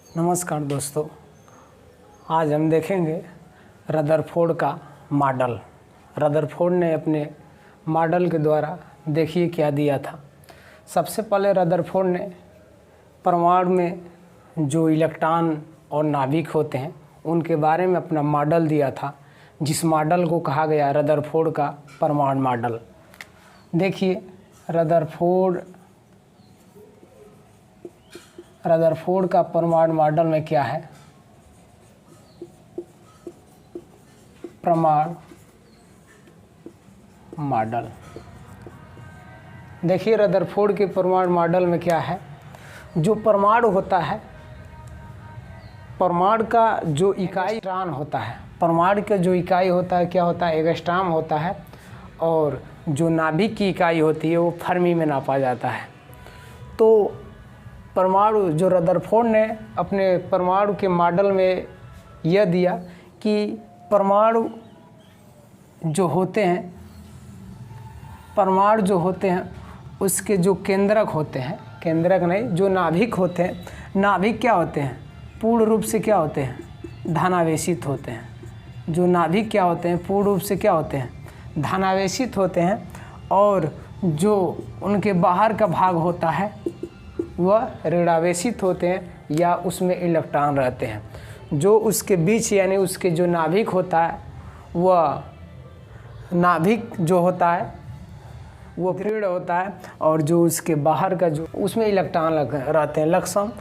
नमस्कार दोस्तों, आज हम देखेंगे रदरफोर्ड का मॉडल। रदरफोर्ड ने अपने मॉडल के द्वारा देखिए क्या दिया था। सबसे पहले रदरफोर्ड ने परमाणु में जो इलेक्ट्रॉन और नाभिक होते हैं उनके बारे में अपना मॉडल दिया था, जिस मॉडल को कहा गया रदरफोर्ड का परमाणु मॉडल। देखिए रदरफोर्ड का परमाणु मॉडल में क्या है। परमाणु मॉडल देखिए, रदरफोर्ड के परमाणु मॉडल में क्या है। जो परमाणु होता है, परमाणु का जो इकाई इलेक्ट्रॉन होता है, परमाणु का जो इकाई होता है क्या होता है, एंगस्ट्रॉम होता है। और जो नाभिक की इकाई होती है वो फर्मी में नापा जाता है। तो परमाणु जो रदरफोर्ड ने अपने परमाणु के मॉडल में यह दिया कि परमाणु जो होते हैं, परमाणु जो होते हैं उसके जो केंद्रक होते हैं, केंद्रक नहीं, जो नाभिक होते हैं, नाभिक क्या होते हैं, पूर्ण रूप से क्या होते हैं, धनावेशित होते हैं। जो नाभिक क्या होते हैं, पूर्ण रूप से क्या होते हैं, धनावेशित होते हैं। और जो उनके बाहर का भाग होता है वह ऋणावेशित होते हैं या उसमें इलेक्ट्रॉन रहते हैं। जो उसके बीच यानी उसके जो नाभिक होता है, वह नाभिक जो होता है वो दृढ़ होता है। और जो उसके बाहर का जो उसमें इलेक्ट्रॉन रहते हैं। लगभग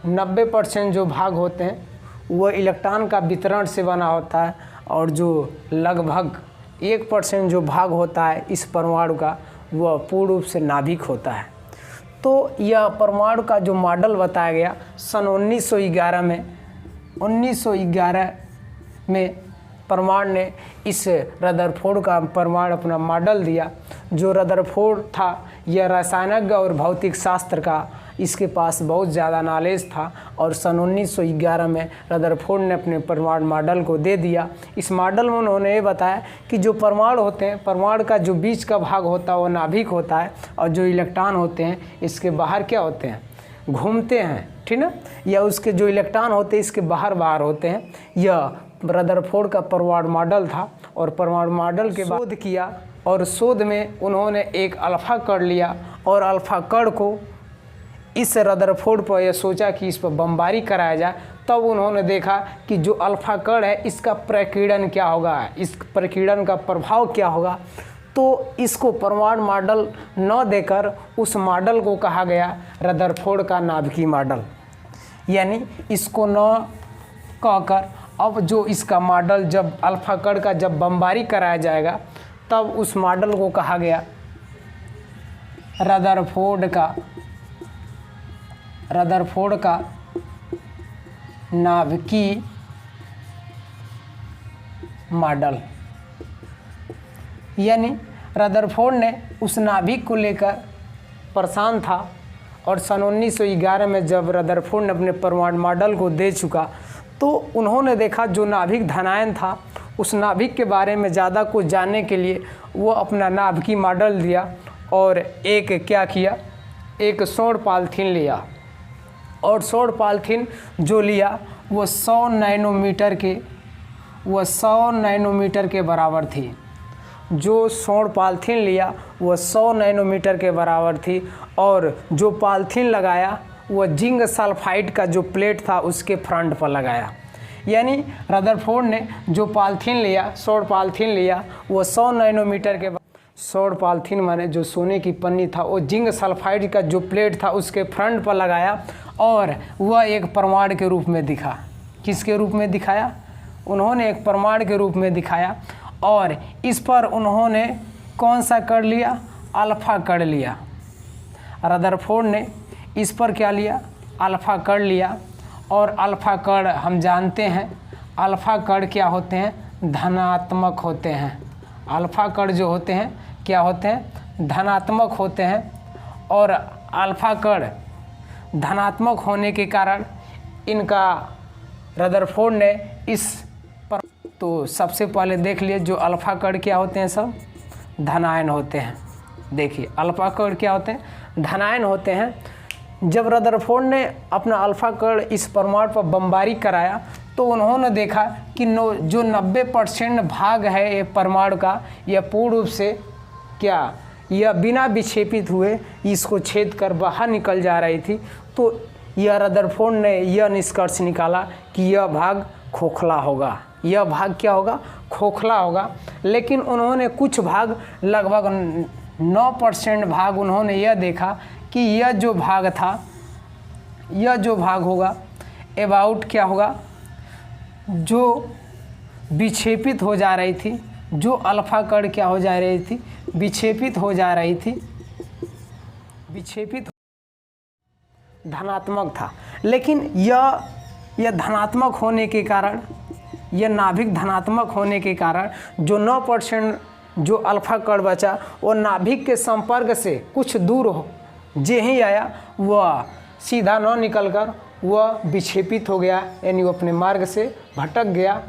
90% जो भाग होते हैं वह इलेक्ट्रॉन का वितरण से बना होता है। और जो लगभग 1% जो भाग होता है इस परमाणु का, वह पूर्ण रूप से नाभिक होता है। तो यह परमाणु का जो मॉडल बताया गया सन 1911 में परमाणु ने इस रदरफोर्ड का परमाणु अपना मॉडल दिया। जो रदरफोर्ड था यह रसायनज्ञ और भौतिक शास्त्र का, इसके पास बहुत ज़्यादा नॉलेज था। और सन 1911 में रदरफोर्ड ने अपने परमाणु मॉडल को दे दिया। इस मॉडल में उन्होंने ये बताया कि जो परमाणु होते हैं, परमाणु का जो बीच का भाग होता है वो नाभिक होता है। और जो इलेक्ट्रॉन होते हैं इसके बाहर क्या होते हैं, घूमते हैं, ठीक ना। या उसके जो इलेक्ट्रॉन होते हैं इसके बाहर होते हैं। यह रदरफोर्ड का परमाणु मॉडल था। और परमाणु मॉडल के शोध किया, और शोध में उन्होंने एक अल्फा कण लिया और अल्फा कण को इस रदरफोर्ड पर यह सोचा कि इस पर बमबारी कराया जाए। तब उन्होंने देखा कि जो अल्फा कण है इसका प्रकीर्णन क्या होगा, इस प्रकीर्णन का प्रभाव क्या होगा। तो इसको परमाणु मॉडल न देकर उस मॉडल को कहा गया रदरफोर्ड का नाभिकीय मॉडल। यानी इसको न कहकर अब जो इसका मॉडल जब अल्फा कण का जब बमबारी कराया जाएगा तब उस मॉडल को कहा गया रदरफोर्ड का नाभिकीय मॉडल। यानी रदरफोर्ड ने उस नाभिक को लेकर परेशान था। और सन 1911 में जब रदरफोर्ड ने अपने परमाणु मॉडल को दे चुका तो उन्होंने देखा जो नाभिक धनायन था, उस नाभिक के बारे में ज़्यादा कुछ जानने के लिए वो अपना नाभिकीय मॉडल दिया। और एक क्या किया, एक सौर पॉलीथीन लिया। और सौर पॉलीथीन जो लिया वो 100 नैनोमीटर के बराबर थी। जो सौर पॉलीथीन लिया वो 100 नैनोमीटर के बराबर थी। और जो पॉलीथीन लगाया वो जिंक सल्फाइड का जो प्लेट था उसके फ्रंट पर लगाया। यानी रदरफोर्ड ने जो पॉलीथीन लिया, सौर पॉलीथीन लिया, वो 100 नैनोमीटर के सौर पॉलीथीन माने जो सोने की पन्नी था, वो जिंक सल्फाइड का जो प्लेट था उसके फ्रंट पर लगाया। और वह एक परमाणु के रूप में दिखा। किसके रूप में दिखाया, उन्होंने एक परमाणु के रूप में दिखाया। और इस पर उन्होंने कौन सा कण लिया, अल्फा कण लिया। रदरफोर्ड ने इस पर क्या लिया, अल्फा कण लिया। और अल्फा कण हम जानते हैं, अल्फा कण क्या होते हैं, धनात्मक होते हैं। अल्फा कण जो होते हैं क्या होते हैं, धनात्मक होते हैं। और अल्फा कण धनात्मक होने के कारण इनका रदरफोर्ड ने इस पर, तो सबसे पहले देख लिए जो अल्फा कण क्या होते हैं, सब धनायन होते हैं। देखिए अल्फा कण क्या होते हैं, धनायन होते हैं। जब रदरफोर्ड ने अपना अल्फा कण इस परमाणु पर बमबारी कराया तो उन्होंने देखा कि जो 90% भाग है ये परमाणु का, यह पूर्ण रूप से क्या यह बिना विक्षेपित हुए इसको छेद कर बाहर निकल जा रही थी। तो यह रदरफोर्ड ने यह निष्कर्ष निकाला कि यह भाग खोखला होगा, यह भाग क्या होगा, खोखला होगा। लेकिन उन्होंने कुछ भाग, लगभग 9% भाग उन्होंने यह देखा कि यह जो भाग था, यह जो भाग होगा अबाउट क्या होगा, जो विक्षेपित हो जा रही थी, जो अल्फा कण क्या हो जा रही थी, विक्षेपित हो जा रही थी, विक्षेपित धनात्मक था। लेकिन यह धनात्मक होने के कारण, यह नाभिक धनात्मक होने के कारण जो 9% जो अल्फा कण बचा वो नाभिक के संपर्क से कुछ दूर हो जे ही आया, वह सीधा न निकलकर वह विक्षेपित हो गया, यानी वो अपने मार्ग से भटक गया,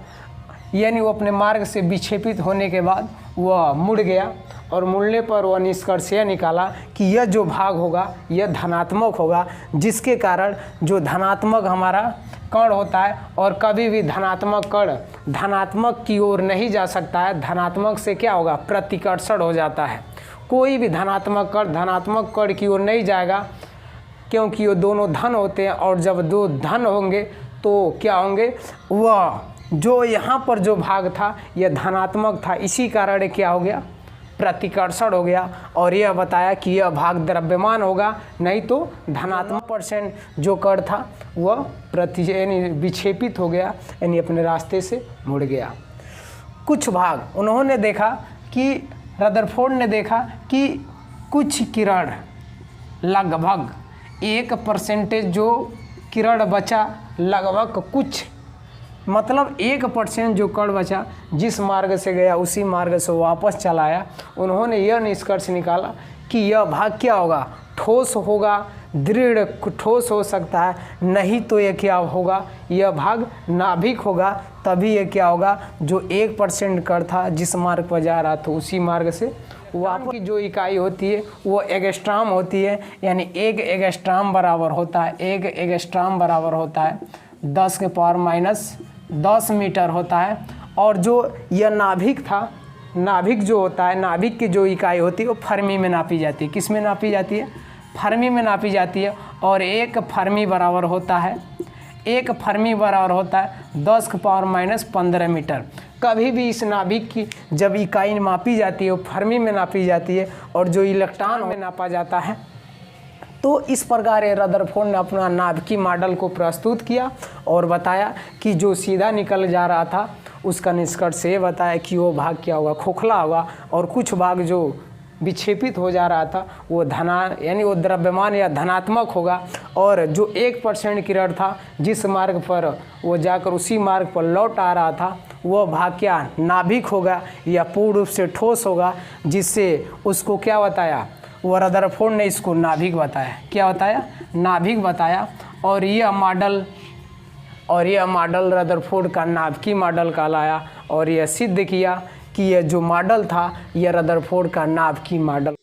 यानी वो अपने मार्ग से विक्षेपित होने के बाद वह मुड़ गया। और मुड़ने पर वह निष्कर्ष यह निकाला कि यह जो भाग होगा यह धनात्मक होगा, जिसके कारण जो धनात्मक हमारा कण होता है, और कभी भी धनात्मक कण धनात्मक की ओर नहीं जा सकता है, धनात्मक से क्या होगा, प्रतिकर्षण हो जाता है। कोई भी धनात्मक कण धनात्मक कण की ओर नहीं जाएगा, क्योंकि वो दोनों धन होते हैं, और जब दो धन होंगे तो क्या होंगे, वह जो यहाँ पर जो भाग था यह धनात्मक था, इसी कारण क्या हो गया, प्रतिकर्षण हो गया। और यह बताया कि यह भाग द्रव्यमान होगा, नहीं तो धनात्मक % जो कण था वह यानी विक्षेपित हो गया, यानी अपने रास्ते से मुड़ गया। कुछ भाग उन्होंने देखा कि रदरफोर्ड ने देखा कि कुछ किरण, लगभग 1% जो किरण बचा, लगभग कुछ मतलब 1% जो कण बचा, जिस मार्ग से गया उसी मार्ग से वापस चला आया। उन्होंने यह निष्कर्ष निकाला कि यह भाग क्या होगा, ठोस होगा, दृढ़ ठोस हो सकता है, नहीं तो यह क्या होगा, यह भाग नाभिक होगा। तभी यह क्या होगा, जो 1% कण था जिस मार्ग पर जा रहा था उसी मार्ग से वापस की जो इकाई होती है वो एंगस्ट्रॉम होती है, यानी 1 एंगस्ट्रॉम बराबर होता है, 1 एंगस्ट्रॉम बराबर होता है 10⁻⁻10 मीटर होता है। और जो यह नाभिक था, नाभिक जो होता है, नाभिक की जो इकाई होती है वो फर्मी में नापी जाती है। किस में नापी जाती है, फर्मी में नापी जाती है। और 1 फर्मी बराबर होता है, 1 फर्मी बराबर होता है 10⁻⁻15 मीटर। कभी भी इस नाभिक की जब इकाई मापी जाती है वो फर्मी में नापी जाती है, और जो इलेक्ट्रॉन में नापा जाता है। तो इस प्रकार रदरफोर्ड ने अपना नाभिकीय मॉडल को प्रस्तुत किया और बताया कि जो सीधा निकल जा रहा था उसका निष्कर्ष ये बताया कि वो भाग क्या होगा, खोखला होगा, और कुछ भाग जो विक्षेपित हो जा रहा था वो यानी वो द्रव्यमान या धनात्मक होगा। और जो 1% किरण था जिस मार्ग पर वो जाकर उसी मार्ग पर लौट आ रहा था वह भाग क्या, नाभिक होगा या पूर्ण रूप से ठोस होगा, जिससे उसको क्या बताया, वो रदरफोर्ड ने इसको नाभिक बताया। क्या बताया, नाभिक बताया। और यह मॉडल रदरफोर्ड का नाभिकीय मॉडल कहलाया। और यह सिद्ध किया कि यह जो मॉडल था यह रदरफोर्ड का नाभिकीय मॉडल